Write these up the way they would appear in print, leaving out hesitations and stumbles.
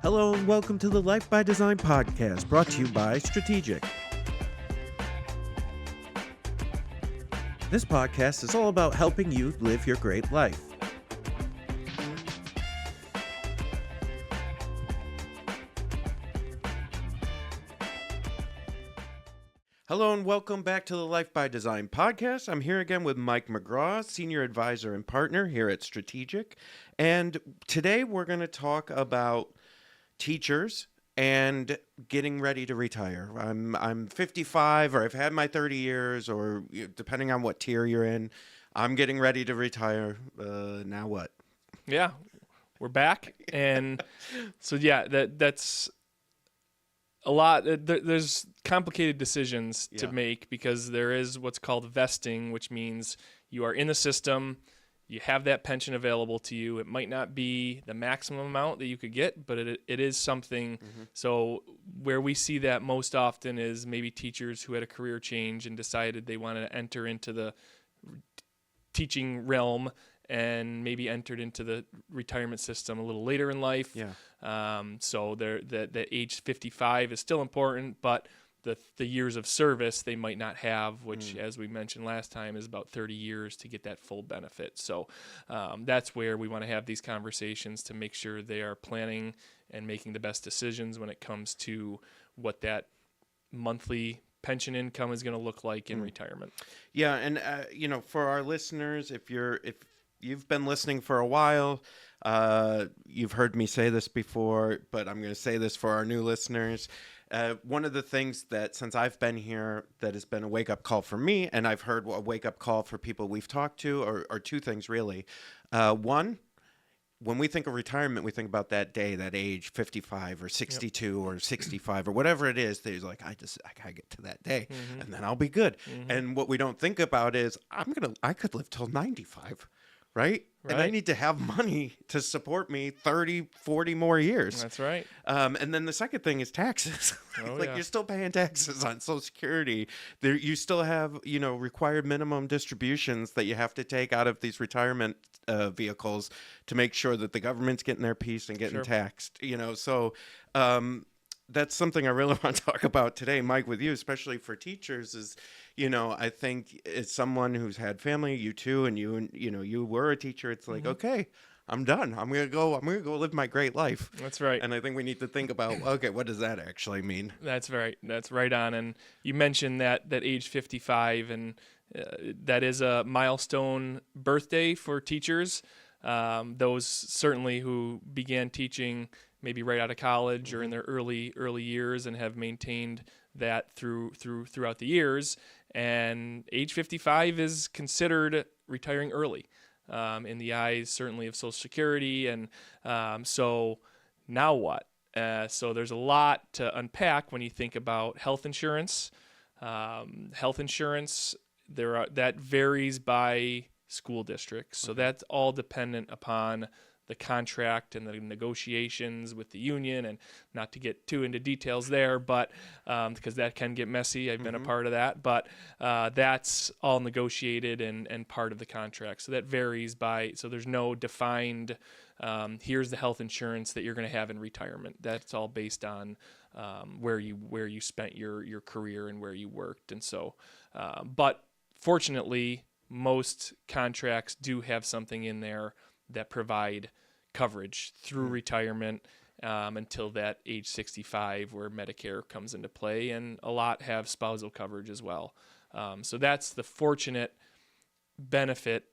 Hello and welcome to the Life by Design podcast, brought to you by Strategic. This podcast is all about helping you live your great life. Hello and welcome back to the Life by Design podcast. I'm here again with Mike McGraw, Senior Advisor and Partner here at Strategic. And today we're going to talk about teachers and getting ready to retire. I'm 55, or I've had my 30 years, or depending on what tier you're in, I'm getting ready to retire. Now what? Yeah, we're back. And so, that's a lot. There's complicated decisions to make because there is what's called vesting, which means you are in the system. You have that pension available to you. It might not be the maximum amount that you could get, but it is something. Mm-hmm. So where we see that most often is maybe teachers who had a career change and decided they wanted to enter into the teaching realm and maybe entered into the retirement system a little later in life. Yeah. So the age 55 is still important, but the years of service they might not have, which, as we mentioned last time, is about 30 years to get that full benefit. So that's where we want to have these conversations to make sure they are planning and making the best decisions when it comes to what that monthly pension income is going to look like in retirement. Yeah, and for our listeners, if you've been listening for a while, you've heard me say this before, but I'm going to say this for our new listeners. One of the things that, since I've been here, that has been a wake-up call for me, and I've heard a wake-up call for people we've talked to, are two things, really. One, when we think of retirement, we think about that day, that age, 55 or 62 or 65 or whatever it is. There's like, I gotta get to that day, and then I'll be good. Mm-hmm. And what we don't think about is, I could live till 95. Right? And I need to have money to support me 30, 40 more years. That's right. And then the second thing is taxes. You're still paying taxes on Social Security. You still have, required minimum distributions that you have to take out of these retirement vehicles to make sure that the government's getting their piece and getting taxed. So that's something I really want to talk about today, Mike, with you, especially for teachers, is, I think as someone who's had family, you too, and you were a teacher, it's like, okay, I'm done. I'm going to go live my great life. That's right. And I think we need to think about, okay, what does that actually mean? That's right. That's right on. And you mentioned that age 55, and that is a milestone birthday for teachers. Those certainly who began teaching maybe right out of college or in their early years and have maintained that throughout the years. And age 55 is considered retiring early in the eyes, certainly, of Social Security. And so now what? So there's a lot to unpack when you think about health insurance. Health insurance, that varies by school districts. So that's all dependent upon the contract and the negotiations with the union, and not to get too into details there, but because that can get messy. I've been a part of that, but that's all negotiated and part of the contract. So that varies so there's no defined, here's the health insurance that you're going to have in retirement. That's all based on where you spent your career and where you worked. And so, but fortunately, most contracts do have something in there that provide coverage through retirement until that age 65, where Medicare comes into play, and a lot have spousal coverage as well. So that's the fortunate benefit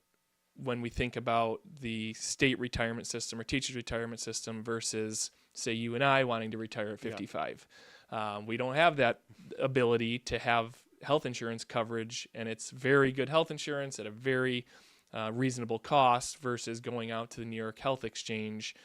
when we think about the state retirement system or teachers' retirement system versus, say, you and I wanting to retire at 55. Yeah. We don't have that ability to have health insurance coverage, and it's very good health insurance at a very reasonable cost versus going out to the New York Health Exchange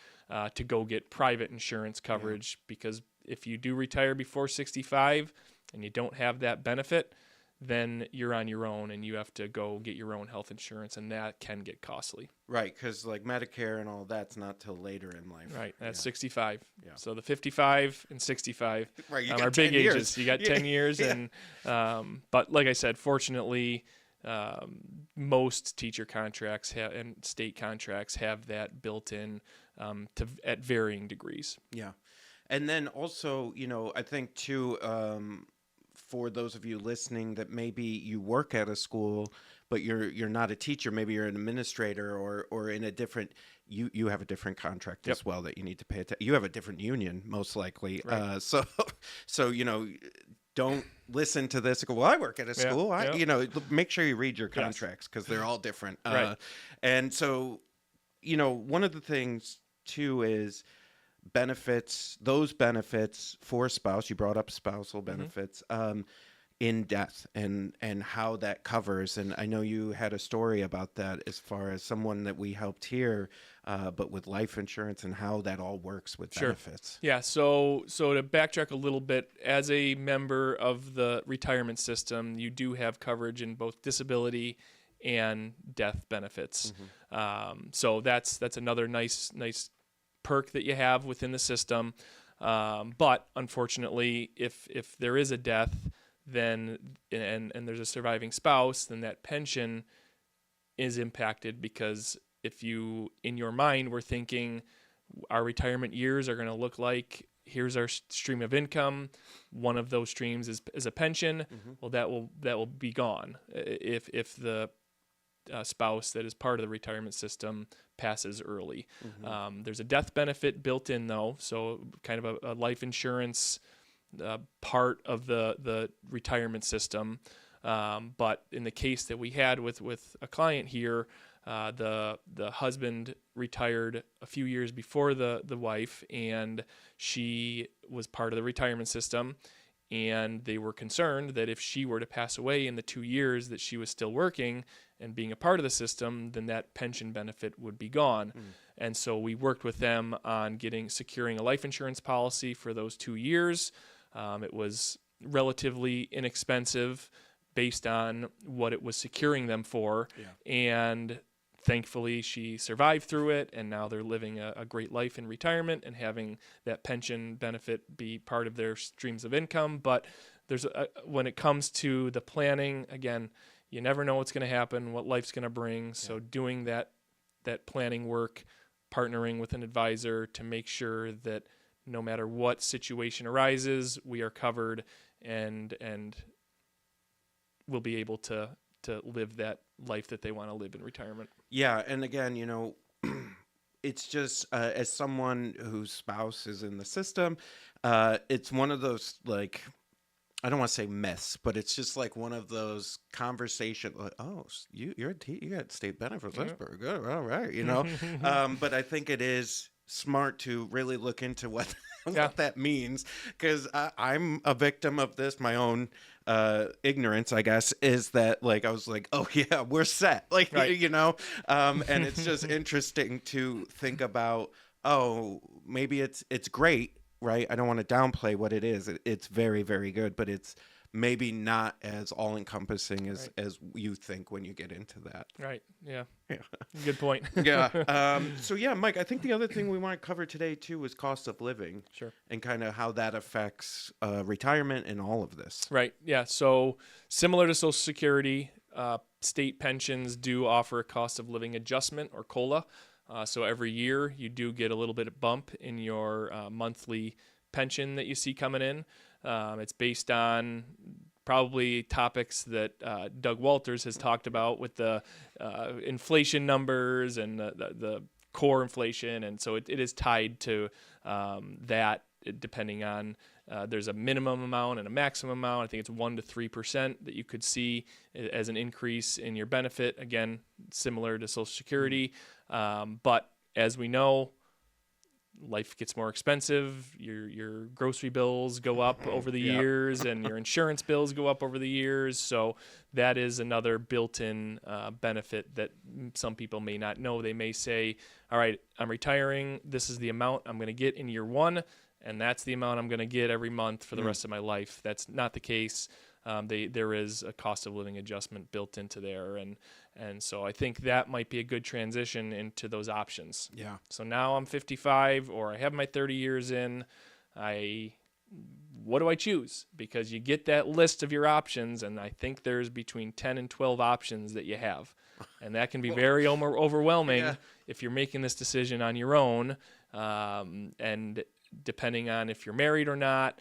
to go get private insurance coverage. Because if you do retire before 65 and you don't have that benefit, then you're on your own and you have to go get your own health insurance, and that can get costly. Right, because like Medicare and all that's not till later in life. Right, that's 65. Yeah. So the 55 and 65 are big years. Ages. You got 10 years, and but like I said, fortunately, most teacher contracts and state contracts have that built-in at varying degrees. Yeah. And then also, I think too, for those of you listening that maybe you work at a school, but you're not a teacher, maybe you're an administrator or in a different, you have a different contract Yep. as well that you need to pay attention. You have a different union, most likely. Right. So, don't listen to this and go, well, I work at a school. Make sure you read your Yes. contracts because they're all different. Right. And so, one of the things too is those benefits for spouse, you brought up spousal benefits, in death and how that covers. And I know you had a story about that as far as someone that we helped here, but with life insurance and how that all works with benefits. Yeah. So to backtrack a little bit, as a member of the retirement system, you do have coverage in both disability and death benefits. So that's another nice perk that you have within the system. But unfortunately, if there is a death, then and there's a surviving spouse, then that pension is impacted, because if you, in your mind, were thinking our retirement years are going to look like, here's our stream of income, one of those streams is a pension, well, that will be gone if the spouse that is part of the retirement system passes early. There's a death benefit built in, though, so kind of a life insurance part of the retirement system. But in the case that we had with a client here, the husband retired a few years before the wife, and she was part of the retirement system. And they were concerned that if she were to pass away in the 2 years that she was still working and being a part of the system, then that pension benefit would be gone. And so we worked with them on securing a life insurance policy for those 2 years. It was relatively inexpensive based on what it was securing them for. And thankfully, she survived through it, and now they're living a great life in retirement and having that pension benefit be part of their streams of income. But when it comes to the planning, again, you never know what's going to happen, what life's going to bring. So doing that planning work, partnering with an advisor to make sure that no matter what situation arises, we are covered and we'll be able to live that life that they want to live in retirement. Yeah, and again, it's just as someone whose spouse is in the system, it's one of those, like, I don't want to say myths, but it's just like one of those conversations, like, oh, you got state benefits, that's pretty good, all right, but I think it is smart to really look into what that means, because I'm a victim of this. My own ignorance, I guess, is that, like, I was like, oh yeah, we're set, like, right. And it's just interesting to think about, oh, maybe it's great, right? I don't want to downplay what it is. It's very, very good, but it's maybe not as all-encompassing as you think when you get into that. Right. Yeah. Good point. So yeah, Mike, I think the other thing we want to cover today too is cost of living. Sure. And kind of how that affects retirement and all of this. Right. Yeah. So similar to Social Security, state pensions do offer a cost of living adjustment, or COLA. So every year you do get a little bit of bump in your monthly pension that you see coming in. It's based on probably topics that Doug Walters has talked about with the inflation numbers and the core inflation. And so it is tied to that, depending on there's a minimum amount and a maximum amount. I think it's 1% to 3% that you could see as an increase in your benefit. Again, similar to Social Security. But as we know, life gets more expensive. Your grocery bills go up over the years, and your insurance bills go up over the years. So that is another built-in benefit that some people may not know. They may say, all right, I'm retiring. This is the amount I'm going to get in year one, and that's the amount I'm going to get every month for the rest of my life. That's not the case. There is a cost of living adjustment built into there, and so I think that might be a good transition into those options. Yeah. So now I'm 55, or I have my 30 years in. I what do I choose? Because you get that list of your options, and I think there's between 10 and 12 options that you have. And that can be very overwhelming Yeah. if you're making this decision on your own. And depending on if you're married or not,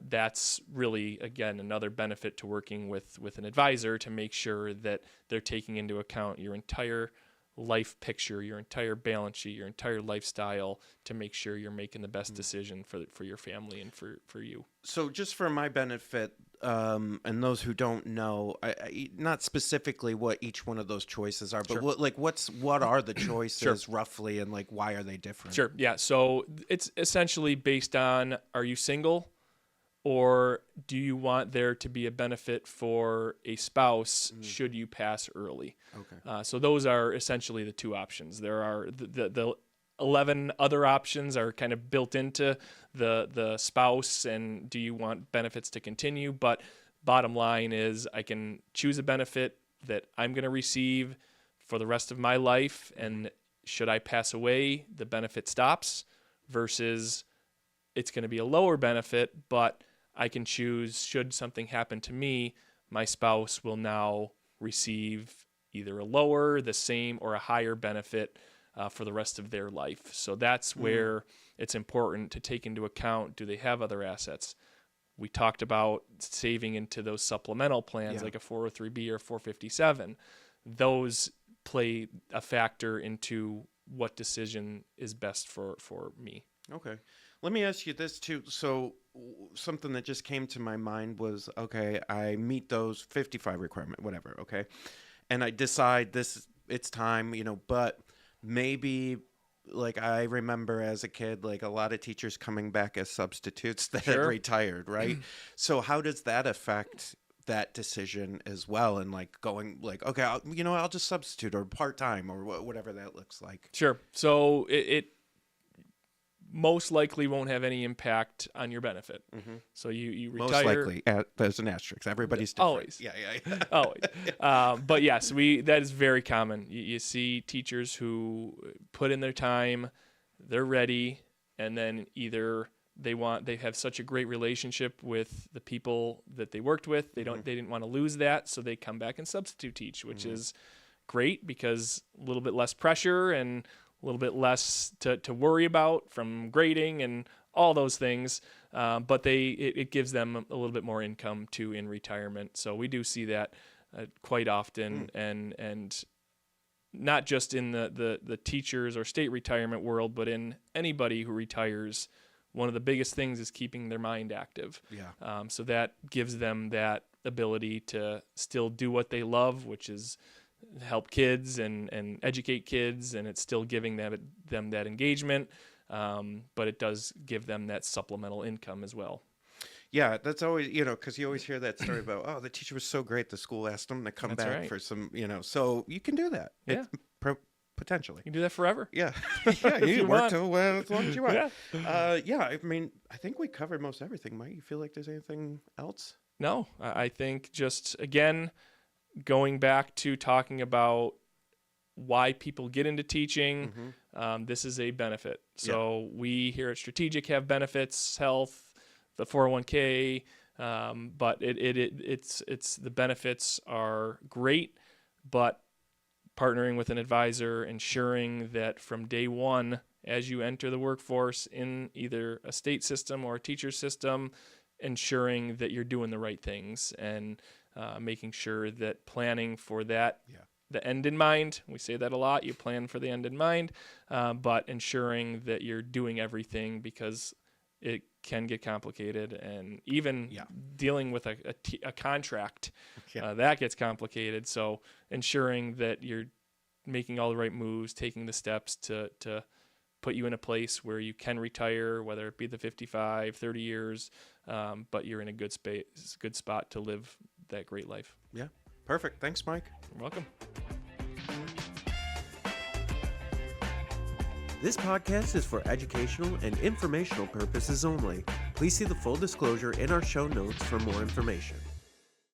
that's really, again, another benefit to working with an advisor to make sure that they're taking into account your entire life picture, your entire balance sheet, your entire lifestyle, to make sure you're making the best decision for your family and for you. So just for my benefit, and those who don't know, not specifically what each one of those choices are, but Sure. what are the choices Sure. roughly, and like why are they different? Sure. Yeah. So it's essentially based on, are you single, or do you want there to be a benefit for a spouse should you pass early? Okay. So those are essentially the two options. There are the 11 other options are kind of built into the spouse, and do you want benefits to continue? But bottom line is, I can choose a benefit that I'm going to receive for the rest of my life, and should I pass away, the benefit stops, versus it's going to be a lower benefit, but I can choose, should something happen to me, my spouse will now receive either a lower, the same, or a higher benefit for the rest of their life. So that's where it's important to take into account, do they have other assets? We talked about saving into those supplemental plans, like a 403B or 457. Those play a factor into what decision is best for me. Okay. Let me ask you this too. So something that just came to my mind was, okay, I meet those 55 requirement, whatever. Okay. And I decide it's time, but maybe, like, I remember as a kid, like a lot of teachers coming back as substitutes that had retired. Right. So how does that affect that decision as well? And like going like, okay, I'll just substitute or part-time or whatever that looks like. Sure. So it most likely won't have any impact on your benefit. So you retire. Most likely, there's an asterisk. Everybody's different. Always. Yeah. Always. But yes, that is very common. You see teachers who put in their time, they're ready, and then either they have such a great relationship with the people that they worked with, they didn't want to lose that, so they come back and substitute teach, which is great because a little bit less pressure and a little bit less to worry about from grading and all those things, but it gives them a little bit more income too in retirement. So we do see that quite often, and not just in the teachers or state retirement world, but in anybody who retires. One of the biggest things is keeping their mind active. Yeah. So that gives them that ability to still do what they love, which is help kids and educate kids, and it's still giving them that engagement, but it does give them that supplemental income as well. Yeah, that's always, because you always hear that story about, oh, the teacher was so great, the school asked them to come That's back right. for some, so you can do that. Yeah. Potentially. You can do that forever. Yeah. Yeah, you you can work want. till as long as you want. Yeah. Yeah, I mean, I think we covered most everything. Mike, you feel like there's anything else? No, I think just, again, going back to talking about why people get into teaching, this is a benefit. So we here at Strategic have benefits, health, the 401k, but it's the benefits are great, but partnering with an advisor, ensuring that from day one, as you enter the workforce in either a state system or a teacher system, ensuring that you're doing the right things and making sure that planning for that, the end in mind. We say that a lot. You plan for the end in mind, but ensuring that you're doing everything, because it can get complicated, and even dealing with a contract, that gets complicated. So ensuring that you're making all the right moves, taking the steps to put you in a place where you can retire, whether it be the 55, 30 years, but you're in a good spot to live that great life. Yeah. Perfect. Thanks, Mike. You're welcome. This podcast is for educational and informational purposes only. Please see the full disclosure in our show notes for more information.